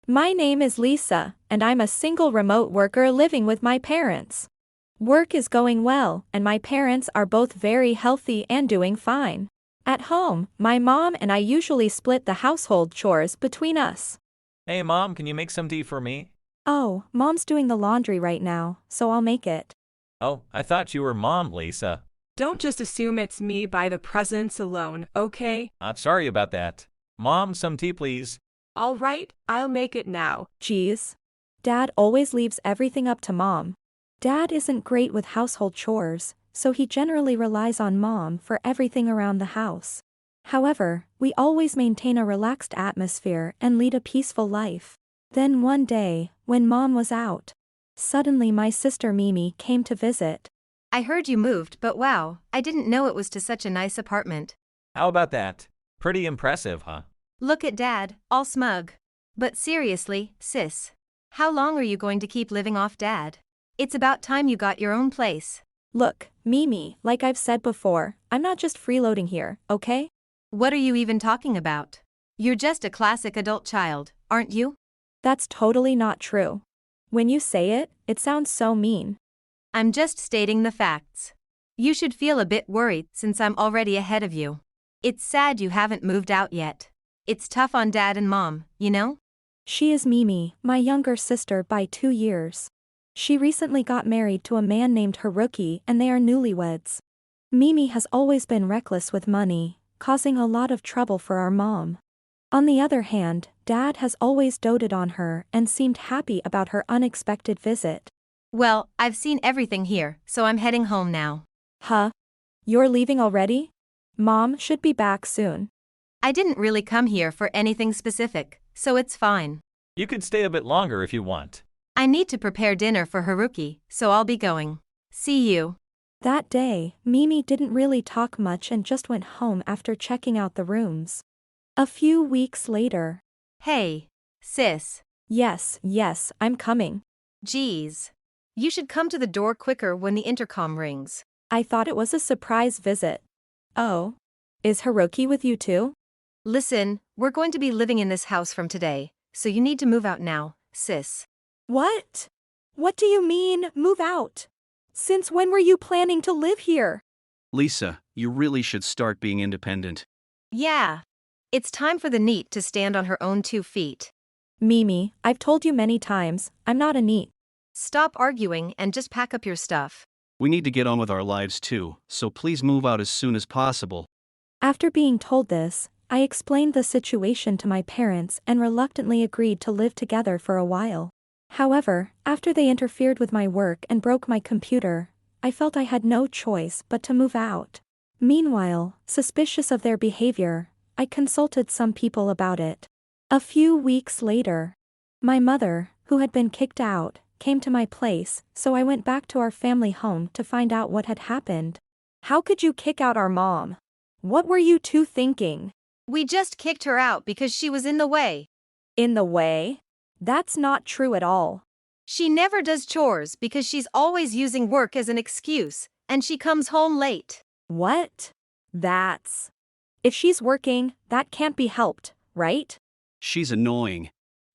My name is Lisa, and I'm a single remote worker living with my parents. Work is going well, and my parents are both very healthy and doing fine. At home, my mom and I usually split the household chores between us. Hey, Mom, can you make some tea for me? Oh, mom's doing the laundry right now, so I'll make it. Oh, I thought you were Mom, Lisa. Don't just assume it's me by the presence alone, okay? Sorry about that. Mom, some tea, please. All right, I'll make it now. Geez. Dad always leaves everything up to mom. Dad isn't great with household chores, so he generally relies on mom for everything around the house. However, we always maintain a relaxed atmosphere and lead a peaceful life. Then one day, when mom was out, suddenly my sister Mimi came to visit. I heard you moved, but wow, I didn't know it was to such a nice apartment. How about that? Pretty impressive, huh? Look at Dad, all smug. But seriously, sis. How long are you going to keep living off Dad? It's about time you got your own place. Look, Mimi, like I've said before, I'm not just freeloading here, okay? What are you even talking about? You're just a classic adult child, aren't you? That's totally not true. When you say it, it sounds so mean. I'm just stating the facts. You should feel a bit worried since I'm already ahead of you. It's sad you haven't moved out yet. It's tough on Dad and Mom, you know? She is Mimi, my younger sister by 2 years. She recently got married to a man named Haruki and they are newlyweds. Mimi has always been reckless with money, causing a lot of trouble for our mom. On the other hand, Dad has always doted on her and seemed happy about her unexpected visit. Well, I've seen everything here, so I'm heading home now. Huh? You're leaving already? Mom should be back soon. I didn't really come here for anything specific, so it's fine. You could stay a bit longer if you want. I need to prepare dinner for Haruki, so I'll be going. See you. That day, Mimi didn't really talk much and just went home after checking out the rooms. A few weeks later. Hey, sis. Yes, I'm coming. Geez. You should come to the door quicker when the intercom rings. I thought it was a surprise visit. Oh. Is Haruki with you too? Listen, we're going to be living in this house from today, so you need to move out now, sis. What? What do you mean, move out? Since when were you planning to live here? Lisa, you really should start being independent. Yeah. It's time for the NEET to stand on her own 2 feet. Mimi, I've told you many times, I'm not a NEET. Stop arguing and just pack up your stuff. We need to get on with our lives too, so please move out as soon as possible. After being told this, I explained the situation to my parents and reluctantly agreed to live together for a while. However, after they interfered with my work and broke my computer, I felt I had no choice but to move out. Meanwhile, suspicious of their behavior, I consulted some people about it. A few weeks later, my mother, who had been kicked out, came to my place, so I went back to our family home to find out what had happened. How could you kick out our mom? What were you two thinking? We just kicked her out because she was in the way. In the way? That's not true at all. She never does chores because she's always using work as an excuse, and she comes home late. What? That's... If she's working, that can't be helped, right? She's annoying.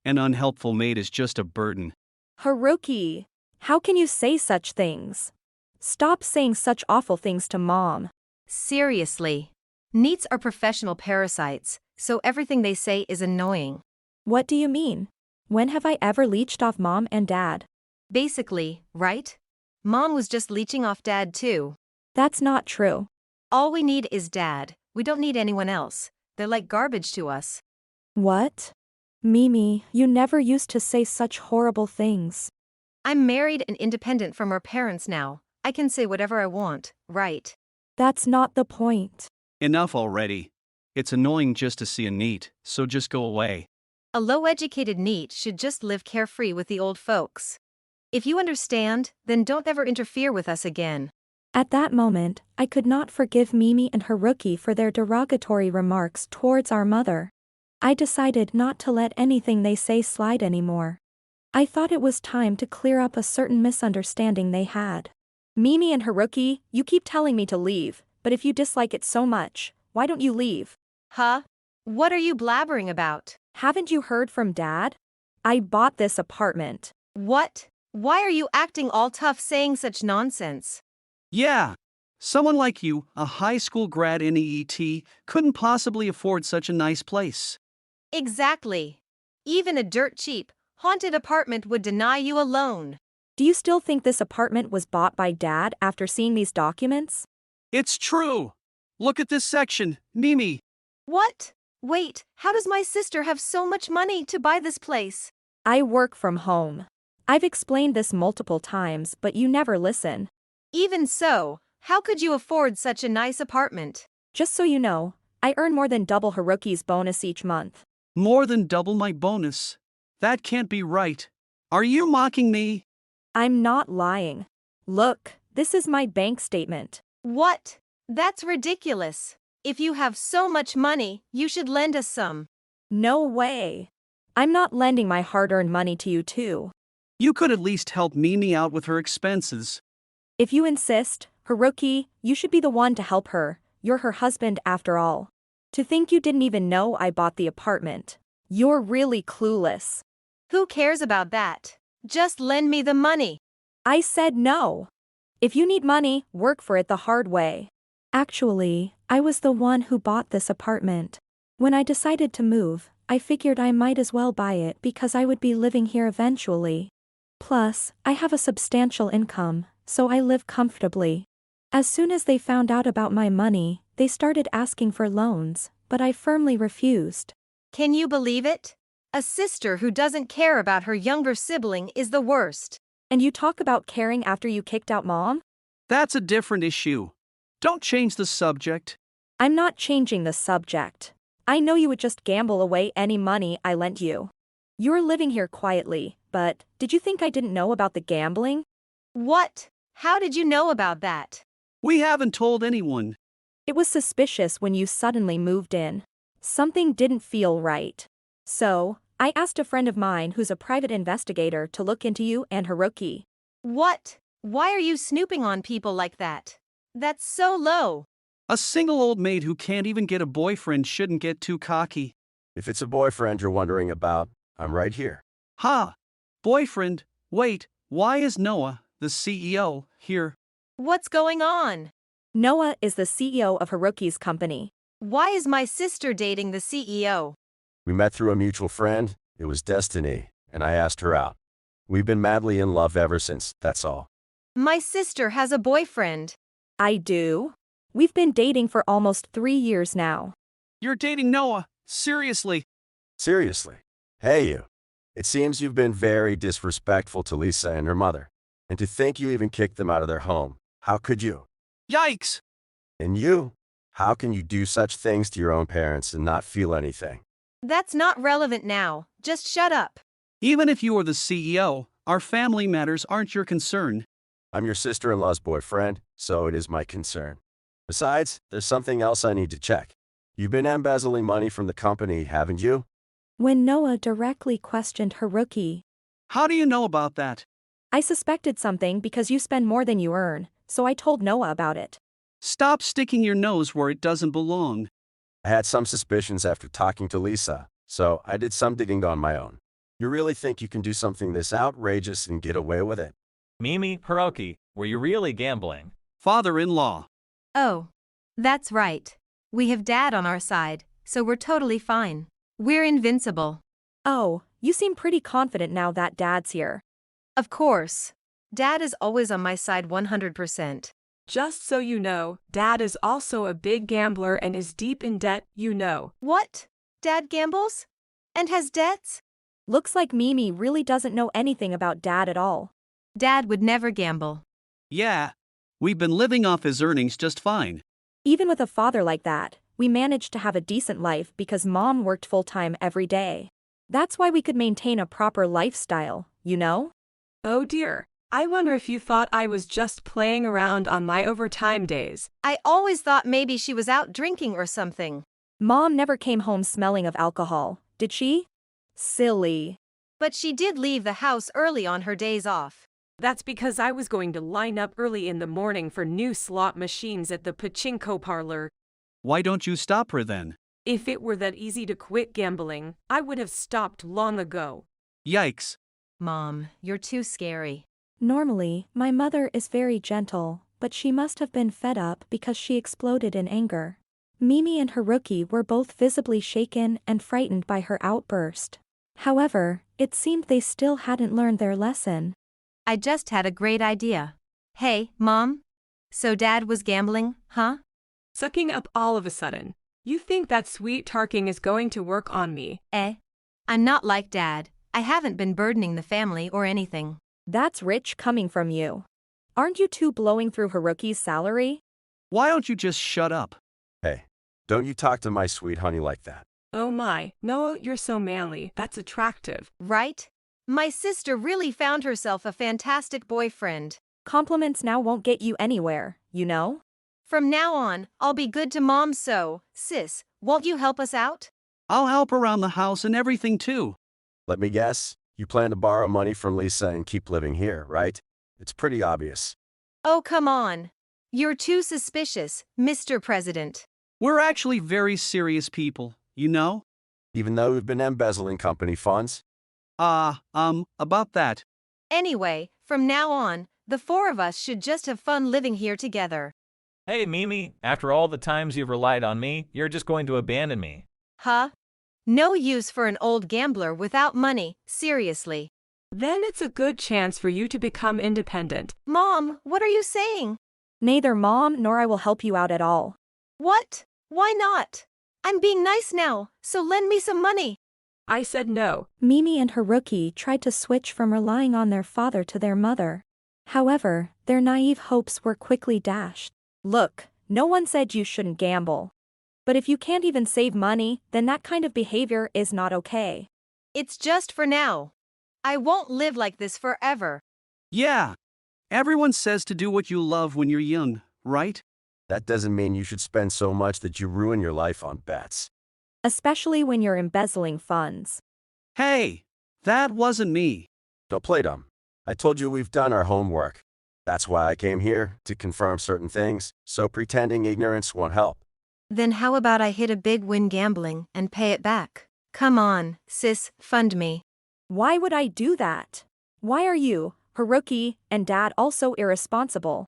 An unhelpful maid is just a burden. Haruki, how can you say such things? Stop saying such awful things to mom. Seriously. NEETs are professional parasites, so everything they say is annoying. What do you mean? When have I ever leeched off mom and dad? Basically, right? Mom was just leeching off Dad too. That's not true. All we need is Dad. We don't need anyone else. They're like garbage to us. What? Mimi, you never used to say such horrible things. I'm married and independent from our parents now. I can say whatever I want, right? That's not the point. Enough already. It's annoying just to see a NEET, so just go away. A low-educated NEET should just live carefree with the old folks. If you understand, then don't ever interfere with us again. At that moment, I could not forgive Mimi and Haruki for their derogatory remarks towards our mother. I decided not to let anything they say slide anymore. I thought it was time to clear up a certain misunderstanding they had. Mimi and Haruki, you keep telling me to leave, but if you dislike it so much, why don't you leave? Huh? What are you blabbering about? Haven't you heard from Dad? I bought this apartment. What? Why are you acting all tough saying such nonsense? Yeah. Someone like you, a high school grad in EET, couldn't possibly afford such a nice place. Exactly. Even a dirt cheap, haunted apartment would deny you a loan. Do you still think this apartment was bought by Dad after seeing these documents? It's true. Look at this section, Mimi. What? Wait, how does my sister have so much money to buy this place? I work from home. I've explained this multiple times, but you never listen. Even so, how could you afford such a nice apartment? Just so you know, I earn more than double Haruki's bonus each month. More than double my bonus. That can't be right. Are you mocking me? I'm not lying. Look, this is my bank statement. What? That's ridiculous. If you have so much money, you should lend us some. No way. I'm not lending my hard-earned money to you too. You could at least help Mimi out with her expenses. If you insist, Haruki, you should be the one to help her. You're her husband after all. To think you didn't even know I bought the apartment. You're really clueless. Who cares about that? Just lend me the money. I said no. If you need money, work for it the hard way. Actually, I was the one who bought this apartment. When I decided to move, I figured I might as well buy it because I would be living here eventually. Plus, I have a substantial income, so I live comfortably. As soon as they found out about my money, they started asking for loans, but I firmly refused. Can you believe it? A sister who doesn't care about her younger sibling is the worst. And you talk about caring after you kicked out Mom? That's a different issue. Don't change the subject. I'm not changing the subject. I know you would just gamble away any money I lent you. You're living here quietly, but did you think I didn't know about the gambling? What? How did you know about that? We haven't told anyone. It was suspicious when you suddenly moved in. Something didn't feel right. So, I asked a friend of mine who's a private investigator to look into you and Haruki. What? Why are you snooping on people like that? That's so low. A single old maid who can't even get a boyfriend shouldn't get too cocky. If it's a boyfriend you're wondering about, I'm right here. Ha! Boyfriend? Wait, why is Noah, the CEO, here? What's going on? Noah is the CEO of Haruki's company. Why is my sister dating the CEO? We met through a mutual friend, it was destiny, and I asked her out. We've been madly in love ever since, that's all. My sister has a boyfriend. I do. We've been dating for almost 3 years now. You're dating Noah? Seriously? Seriously. Hey you. It seems you've been very disrespectful to Lisa and her mother. And to think you even kicked them out of their home. How could you? Yikes! And you? How can you do such things to your own parents and not feel anything? That's not relevant now. Just shut up. Even if you are the CEO, our family matters aren't your concern. I'm your sister-in-law's boyfriend, so it is my concern. Besides, there's something else I need to check. You've been embezzling money from the company, haven't you? When Noah directly questioned Haruki, How do you know about that? I suspected something because you spend more than you earn, so I told Noah about it. Stop sticking your nose where it doesn't belong. I had some suspicions after talking to Lisa, so I did some digging on my own. You really think you can do something this outrageous and get away with it? Mimi, Haruki, were you really gambling? Father-in-law. Oh. That's right. We have Dad on our side, so we're totally fine. We're invincible. Oh, you seem pretty confident now that Dad's here. Of course. Dad is always on my side 100%. Just so you know, Dad is also a big gambler and is deep in debt, you know. What? Dad gambles? And has debts? Looks like Mimi really doesn't know anything about Dad at all. Dad would never gamble. Yeah. We've been living off his earnings just fine. Even with a father like that, we managed to have a decent life because Mom worked full-time every day. That's why we could maintain a proper lifestyle, you know? Oh dear. I wonder if you thought I was just playing around on my overtime days. I always thought maybe she was out drinking or something. Mom never came home smelling of alcohol, did she? Silly. But she did leave the house early on her days off. That's because I was going to line up early in the morning for new slot machines at the pachinko parlor. Why don't you stop her then? If it were that easy to quit gambling, I would have stopped long ago. Yikes. Mom, you're too scary. Normally, my mother is very gentle, but she must have been fed up because she exploded in anger. Mimi and Haruki were both visibly shaken and frightened by her outburst. However, it seemed they still hadn't learned their lesson. I just had a great idea. Hey, Mom? So Dad was gambling, huh? Sucking up all of a sudden. You think that sweet talking is going to work on me? I'm not like Dad. I haven't been burdening the family or anything. That's rich coming from you. Aren't you two blowing through Haruki's salary? Why don't you just shut up? Hey, don't you talk to my sweet honey like that. Oh my, Noah, you're so manly. That's attractive. Right? My sister really found herself a fantastic boyfriend. Compliments now won't get you anywhere, you know? From now on, I'll be good to Mom, so, sis, won't you help us out? I'll help around the house and everything too. Let me guess, you plan to borrow money from Lisa and keep living here, right? It's pretty obvious. Oh, come on. You're too suspicious, Mr. President. We're actually very serious people, you know? Even though we've been embezzling company funds. About that. Anyway, from now on, the four of us should just have fun living here together. Hey, Mimi, after all the times you've relied on me, you're just going to abandon me. Huh? No use for an old gambler without money, seriously. Then it's a good chance for you to become independent. Mom, what are you saying? Neither Mom nor I will help you out at all. What? Why not? I'm being nice now, so lend me some money. I said no. Mimi and Haruki tried to switch from relying on their father to their mother. However, their naive hopes were quickly dashed. Look, no one said you shouldn't gamble. But if you can't even save money, then that kind of behavior is not okay. It's just for now. I won't live like this forever. Yeah. Everyone says to do what you love when you're young, right? That doesn't mean you should spend so much that you ruin your life on bets. Especially when you're embezzling funds. Hey, that wasn't me. Don't play dumb. I told you we've done our homework. That's why I came here, to confirm certain things, so pretending ignorance won't help. Then how about I hit a big win gambling and pay it back? Come on, sis, fund me. Why would I do that? Why are you, Haruki, and Dad also irresponsible?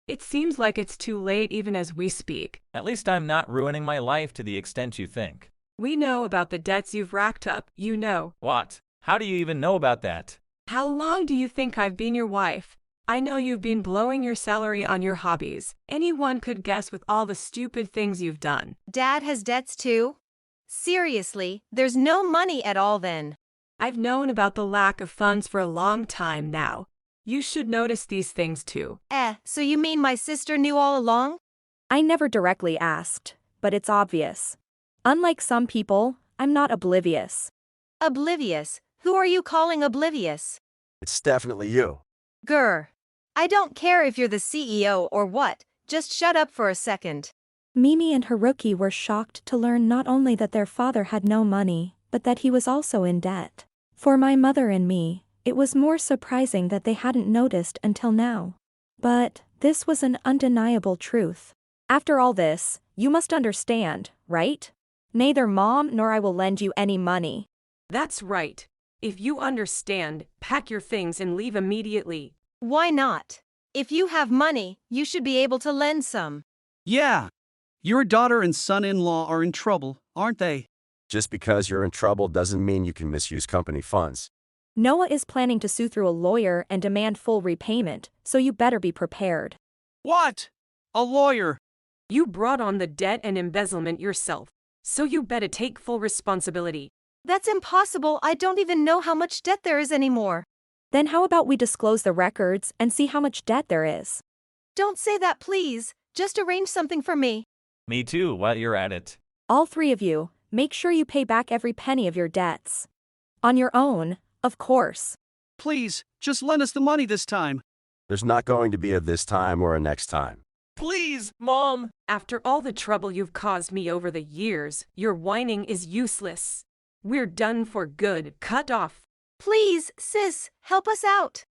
It seems like it's too late even as we speak. At least I'm not ruining my life to the extent you think. We know about the debts you've racked up, you know. What? How do you even know about that? How long do you think I've been your wife? I know you've been blowing your salary on your hobbies. Anyone could guess with all the stupid things you've done. Dad has debts too? Seriously, there's no money at all then. I've known about the lack of funds for a long time now. You should notice these things too. So you mean my sister knew all along? I never directly asked, but it's obvious. Unlike some people, I'm not oblivious. Oblivious? Who are you calling oblivious? It's definitely you. Grr. I don't care if you're the CEO or what, just shut up for a second. Mimi and Haruki were shocked to learn not only that their father had no money, but that he was also in debt. For my mother and me, it was more surprising that they hadn't noticed until now. But this was an undeniable truth. After all this, you must understand, right? Neither Mom nor I will lend you any money. That's right. If you understand, pack your things and leave immediately. Why not? If you have money, you should be able to lend some. Yeah. Your daughter and son-in-law are in trouble, aren't they? Just because you're in trouble doesn't mean you can misuse company funds. Noah is planning to sue through a lawyer and demand full repayment, so you better be prepared. What? A lawyer? You brought on the debt and embezzlement yourself, so you better take full responsibility. That's impossible. I don't even know how much debt there is anymore. Then how about we disclose the records and see how much debt there is? Don't say that, please. Just arrange something for me. Me too, while you're at it. All three of you, make sure you pay back every penny of your debts. On your own, of course. Please, just lend us the money this time. There's not going to be a this time or a next time. Please, Mom! After all the trouble you've caused me over the years, your whining is useless. We're done for good. Cut off. Please, sis, help us out.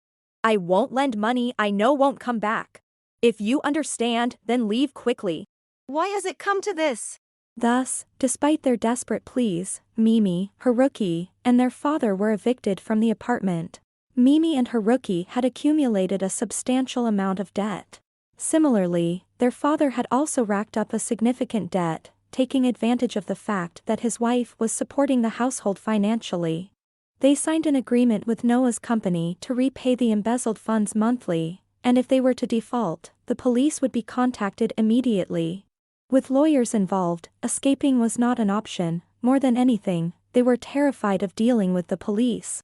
I won't lend money I know won't come back. If you understand, then leave quickly. Why has it come to this? Thus, despite their desperate pleas, Mimi, Haruki, and their father were evicted from the apartment. Mimi and Haruki had accumulated a substantial amount of debt. Similarly, their father had also racked up a significant debt, taking advantage of the fact that his wife was supporting the household financially. They signed an agreement with Noah's company to repay the embezzled funds monthly, and if they were to default, the police would be contacted immediately. With lawyers involved, escaping was not an option. More than anything, they were terrified of dealing with the police.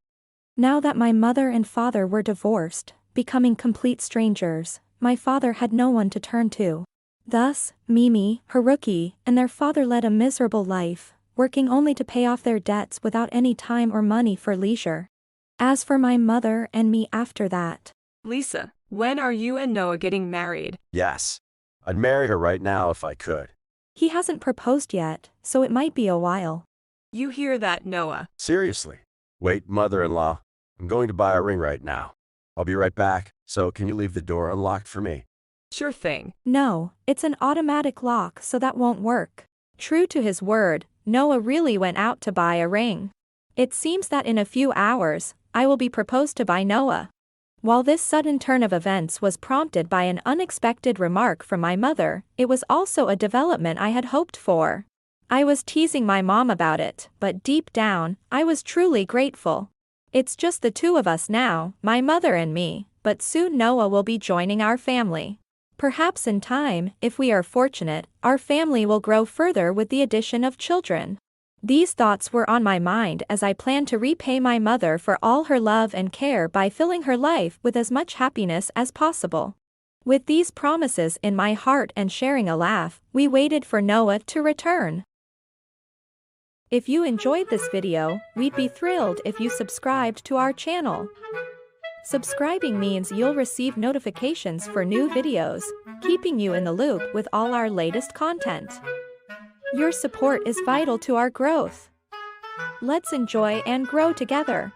Now that my mother and father were divorced, becoming complete strangers, my father had no one to turn to. Thus, Mimi, Haruki, and their father led a miserable life, working only to pay off their debts without any time or money for leisure. As for my mother and me after that. Lisa, when are you and Noah getting married? Yes. I'd marry her right now if I could. He hasn't proposed yet, so it might be a while. You hear that, Noah? Seriously. Wait, mother-in-law. I'm going to buy a ring right now. I'll be right back, so can you leave the door unlocked for me? Sure thing. No, it's an automatic lock, so that won't work. True to his word, Noah really went out to buy a ring. It seems that in a few hours, I will be proposed to by Noah. While this sudden turn of events was prompted by an unexpected remark from my mother, it was also a development I had hoped for. I was teasing my mom about it, but deep down, I was truly grateful. It's just the two of us now, my mother and me, but soon Noah will be joining our family. Perhaps in time, if we are fortunate, our family will grow further with the addition of children. These thoughts were on my mind as I planned to repay my mother for all her love and care by filling her life with as much happiness as possible. With these promises in my heart and sharing a laugh, we waited for Noah to return. If you enjoyed this video, we'd be thrilled if you subscribed to our channel. Subscribing means you'll receive notifications for new videos, keeping you in the loop with all our latest content. Your support is vital to our growth. Let's enjoy and grow together.